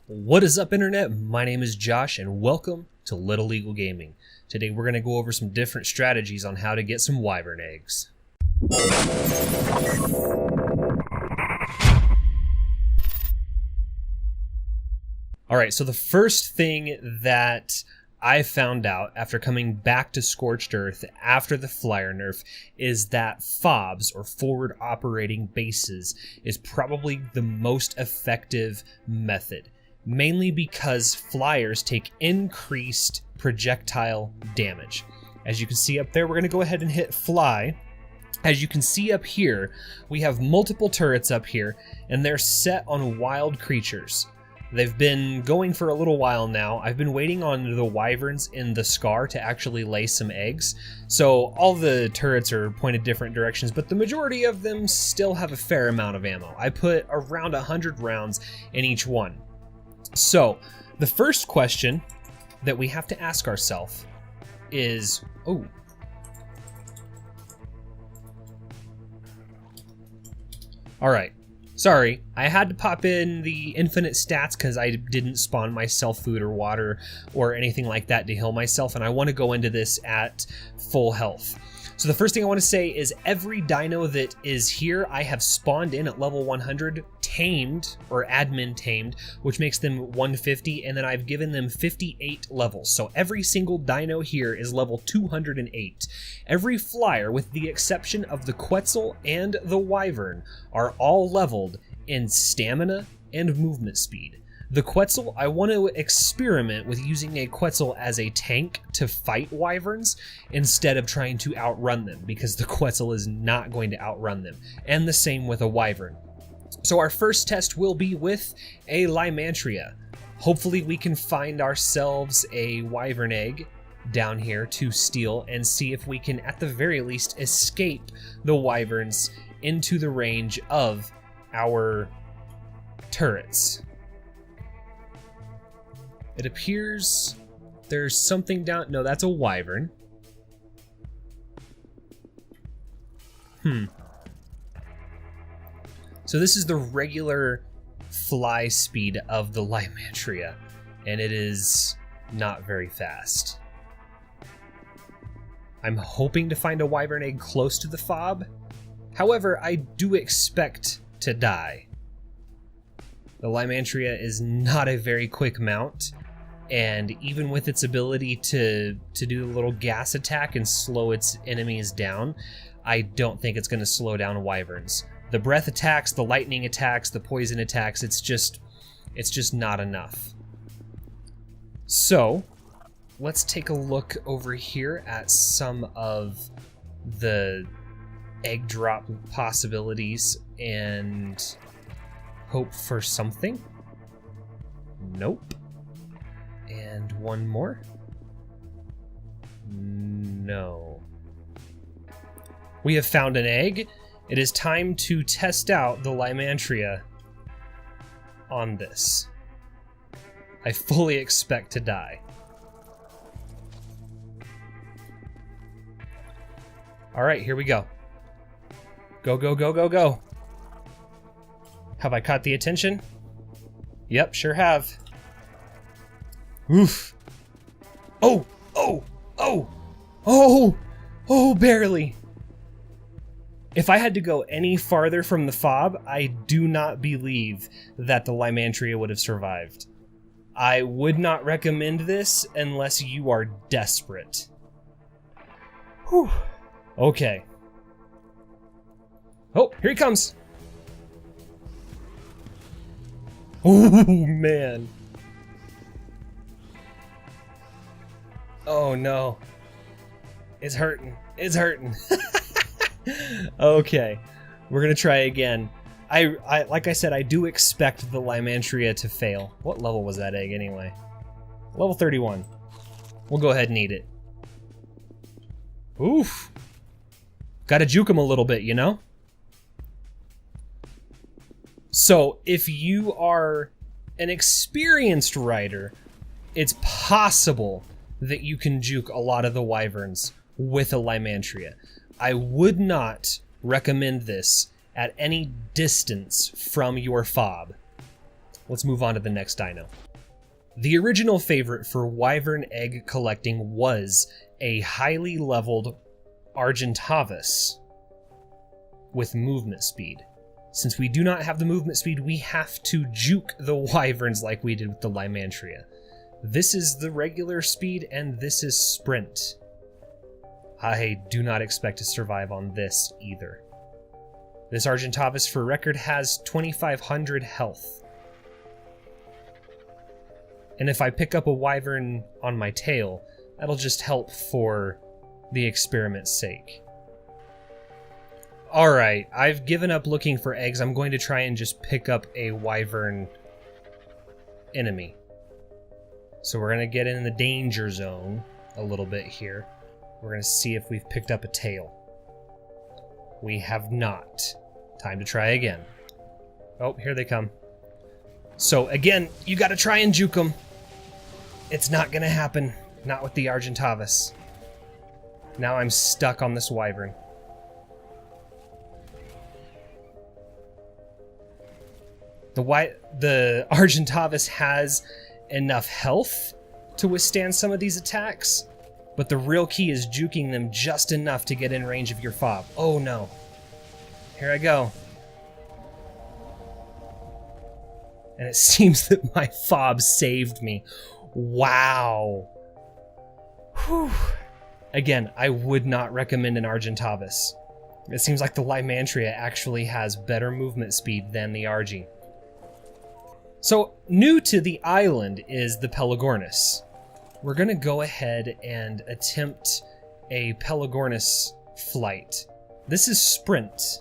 What is up, Internet? My name is Josh, and welcome to Little Legal Gaming. Today we're going to go over some different strategies on how to get some Wyvern Eggs. Alright, so the first thing that I found out after coming back to Scorched Earth after the flyer nerf is that FOBs, or forward operating bases, is probably the most effective method. Mainly because flyers take increased projectile damage. As you can see up there, we're going to go ahead and hit fly. As you can see up here, we have multiple turrets up here, and they're set on wild creatures. They've been going for a little while now. I've been waiting on the wyverns in the scar to actually lay some eggs. So all the turrets are pointed different directions, but the majority of them still have a fair amount of ammo. I put around 100 rounds in each one. So the first question that we have to ask ourselves is, all right. Sorry, I had to pop in the infinite stats because I didn't spawn myself food or water or anything like that to heal myself, and I want to go into this at full health. So the first thing I want to say is every dino that is here I have spawned in at level 100, tamed, or admin tamed, which makes them 150, and then I've given them 58 levels. So every single dino here is level 208. Every flyer, with the exception of the Quetzal and the Wyvern, are all leveled in stamina and movement speed. The Quetzal, I want to experiment with using a Quetzal as a tank to fight wyverns instead of trying to outrun them, because the Quetzal is not going to outrun them. And the same with a wyvern. So our first test will be with a Lymantria. Hopefully we can find ourselves a wyvern egg down here to steal and see if we can at the very least escape the wyverns into the range of our turrets. It appears there's something down... No, that's a wyvern. So this is the regular fly speed of the Lymantria, and it is not very fast. I'm hoping to find a wyvern egg close to the fob. However, I do expect to die. The Lymantria is not a very quick mount, and even with its ability to do the little gas attack and slow its enemies down, I don't think it's going to slow down wyverns. The breath attacks, the lightning attacks, the poison attacks, it's just not enough. So, let's take a look over here at some of the egg drop possibilities and hope for something. Nope. And one more. No. We have found an egg. It is time to test out the Lymantria on this. I fully expect to die. Alright, here we go. Go, go, go, go, go. Have I caught the attention? Yep, sure have. Oof. Oh, oh, oh, oh, oh, barely. If I had to go any farther from the fob, I do not believe that the Lymantria would have survived. I would not recommend this unless you are desperate. Whew. Okay. Oh, here he comes. Oh, man. Oh, no. It's hurting. It's hurting. Okay, we're gonna try again. I like I said, I do expect the Lymantria to fail. What level was that egg anyway? Level 31. We'll go ahead and eat it. Oof. Gotta juke him a little bit, you know? So, if you are an experienced rider, it's possible that you can juke a lot of the wyverns with a Lymantria. I would not recommend this at any distance from your fob. let's move on to the next dino. The original favorite for wyvern egg collecting was a highly leveled Argentavis with movement speed. Since we do not have the movement speed, we have to juke the wyverns like we did with the Lymantria. This is the regular speed, and this is sprint. I do not expect to survive on this either. This Argentavis, for record, has 2,500 health. And if I pick up a wyvern on my tail, that'll just help for the experiment's sake. Alright, I've given up looking for eggs. I'm going to try and just pick up a wyvern enemy. So we're going to get in the danger zone a little bit here. We're going to see if we've picked up a tail. We have not. Time to try again. Oh, here they come. So again, you got to try and juke them. It's not going to happen. Not with the Argentavis. Now I'm stuck on this wyvern. The Argentavis has enough health to withstand some of these attacks, but the real key is juking them just enough to get in range of your fob. Oh no. Here I go. And it seems that my fob saved me. Wow. Whew. Again, I would not recommend an Argentavis. It seems like the Lymantria actually has better movement speed than the Argy. So, new to the island is the Pelagornis. We're going to go ahead and attempt a Pelagornis flight. This is sprint.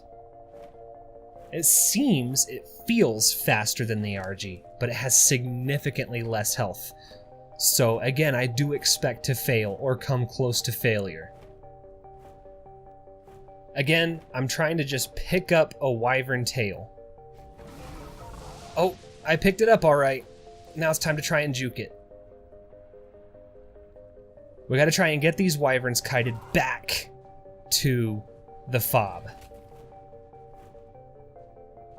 It feels faster than the Argy, but it has significantly less health. So again, I do expect to fail or come close to failure. Again, I'm trying to just pick up a wyvern tail. Oh, I picked it up all right. Now it's time to try and juke it. We got to try and get these wyverns kited back to the fob.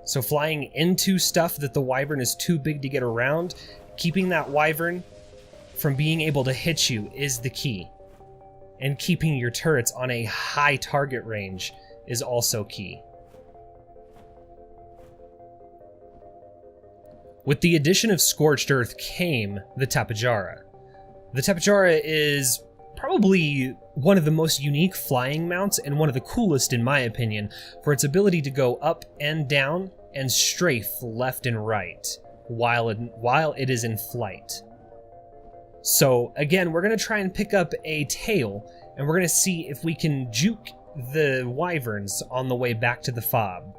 So flying into stuff that the wyvern is too big to get around, keeping that wyvern from being able to hit you is the key. And keeping your turrets on a high target range is also key. With the addition of Scorched Earth came the Tapejara. The Tapejara is probably one of the most unique flying mounts and one of the coolest in my opinion for its ability to go up and down and strafe left and right while it is in flight. So again, we're going to try and pick up a tail and we're going to see if we can juke the wyverns on the way back to the fob.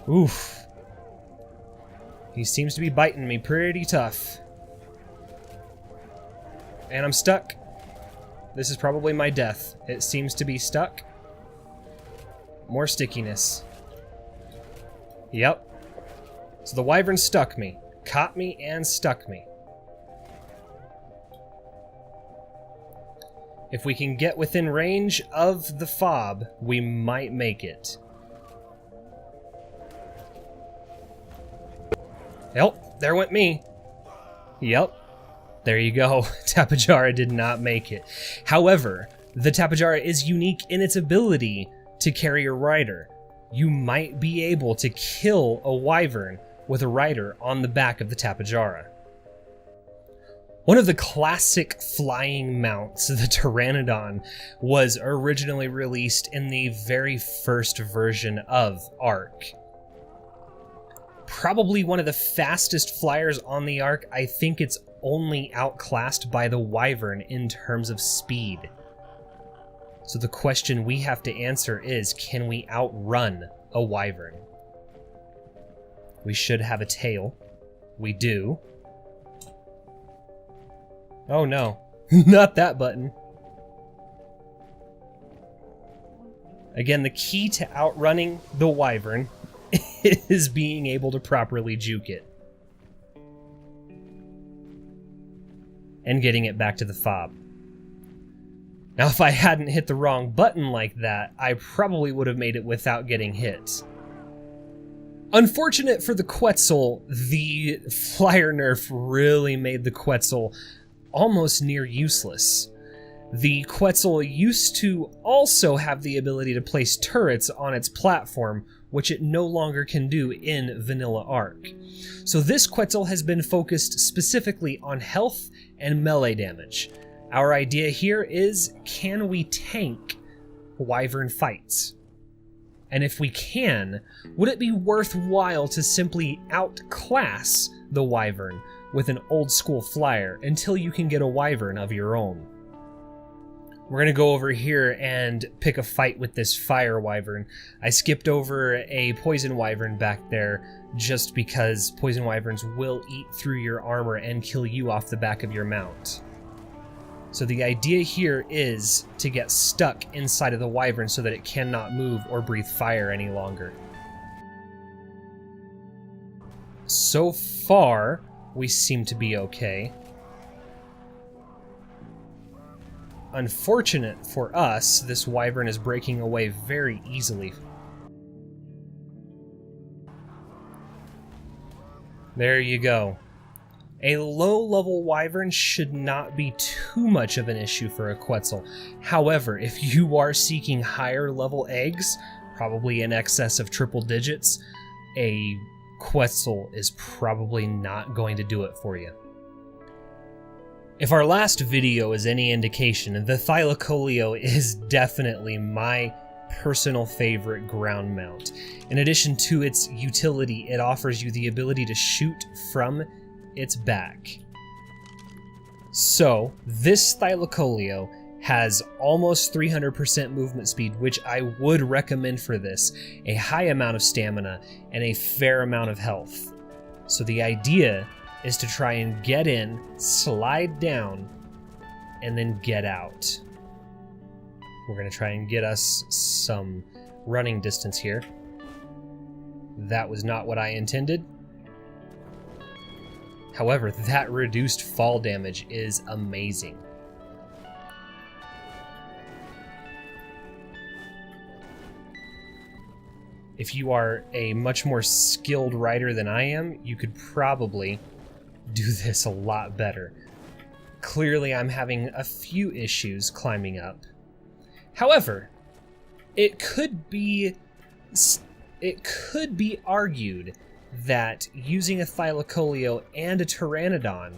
Oof. He seems to be biting me pretty tough. And I'm stuck. This is probably my death. It seems to be stuck. More stickiness. Yep. So the wyvern stuck me. Caught me and stuck me. If we can get within range of the fob, we might make it. Yep, there went me. Yep. There you go. Tapejara did not make it. However, the Tapejara is unique in its ability to carry a rider. You might be able to kill a wyvern with a rider on the back of the Tapejara. One of the classic flying mounts, the Pteranodon, was originally released in the very first version of Ark. Probably one of the fastest flyers on the Ark. I think it's only outclassed by the Wyvern in terms of speed. So the question we have to answer is, can we outrun a Wyvern? We should have a tail. We do. Oh no, not that button. Again, the key to outrunning the Wyvern is being able to properly juke it. And getting it back to the fob. Now, if I hadn't hit the wrong button like that, I probably would have made it without getting hit. Unfortunate for the Quetzal, the flyer nerf really made the Quetzal almost near useless. The Quetzal used to also have the ability to place turrets on its platform, which it no longer can do in Vanilla Ark. So this Quetzal has been focused specifically on health and melee damage. Our idea here is, can we tank Wyvern fights? And if we can, would it be worthwhile to simply outclass the Wyvern with an old school flyer until you can get a Wyvern of your own? We're going to go over here and pick a fight with this fire wyvern. I skipped over a poison wyvern back there just because poison wyverns will eat through your armor and kill you off the back of your mount. So the idea here is to get stuck inside of the wyvern so that it cannot move or breathe fire any longer. So far, we seem to be okay. Unfortunate for us, this wyvern is breaking away very easily. There you go. A low-level wyvern should not be too much of an issue for a Quetzal. However, if you are seeking higher-level eggs, probably in excess of triple digits, a Quetzal is probably not going to do it for you. If our last video is any indication, the Thylacoleo is definitely my personal favorite ground mount. In addition to its utility, it offers you the ability to shoot from its back. So, this Thylacoleo has almost 300% movement speed, which I would recommend for this, a high amount of stamina, and a fair amount of health. So the idea is to try and get in, slide down, and then get out. We're going to try and get us some running distance here. That was not what I intended. However, that reduced fall damage is amazing. If you are a much more skilled rider than I am, you could probably do this a lot better. Clearly, I'm having a few issues climbing up. However, it could be argued that using a Thylacoleo and a Pteranodon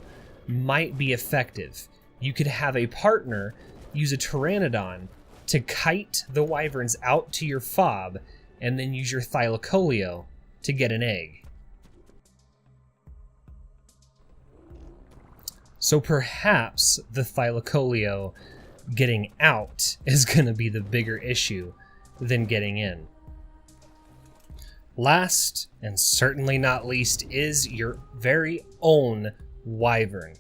might be effective. You could have a partner use a Pteranodon to kite the wyverns out to your fob, and then use your Thylacoleo to get an egg. So perhaps the Thylacoleo getting out is going to be the bigger issue than getting in. Last, and certainly not least, is your very own wyvern.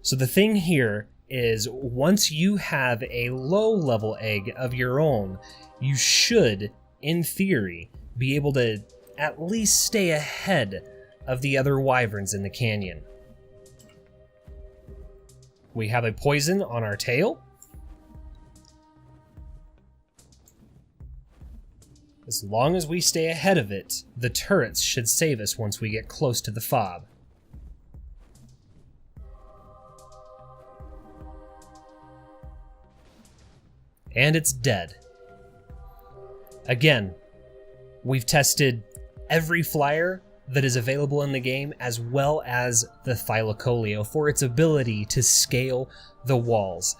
So the thing here is, once you have a low-level egg of your own, you should, in theory, be able to at least stay ahead of the other wyverns in the canyon. We have a poison on our tail. As long as we stay ahead of it, the turrets should save us once we get close to the fob. And it's dead. Again, we've tested every flyer that is available in the game, as well as the Thylacoleo, for its ability to scale the walls.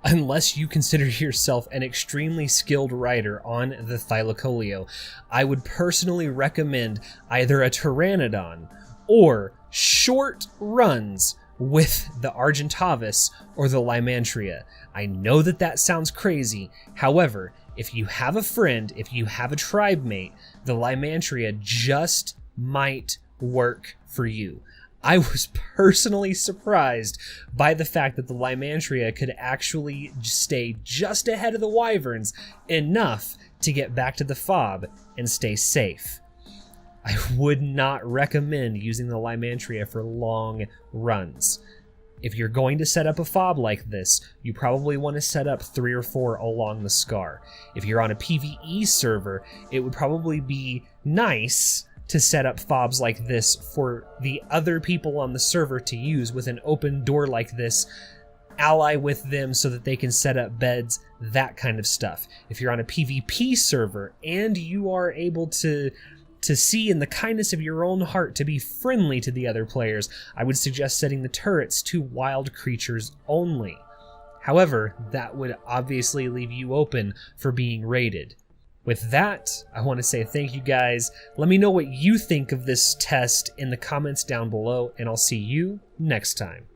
Unless you consider yourself an extremely skilled rider on the Thylacoleo, I would personally recommend either a Pteranodon or short runs with the Argentavis or the Lymantria. I know that that sounds crazy. However, if you have a friend, if you have a tribe mate, the Lymantria just might work for you. I was personally surprised by the fact that the Lymantria could actually stay just ahead of the wyverns enough to get back to the fob and stay safe. I would not recommend using the Lymantria for long runs. If you're going to set up a fob like this, you probably want to set up 3 or 4 along the scar. If you're on a PvE server, it would probably be nice to set up fobs like this for the other people on the server to use with an open door like this, ally with them so that they can set up beds, that kind of stuff. If you're on a PvP server and you are able to see in the kindness of your own heart to be friendly to the other players, I would suggest setting the turrets to wild creatures only. However, that would obviously leave you open for being raided. With that, I want to say thank you guys. Let me know what you think of this test in the comments down below, and I'll see you next time.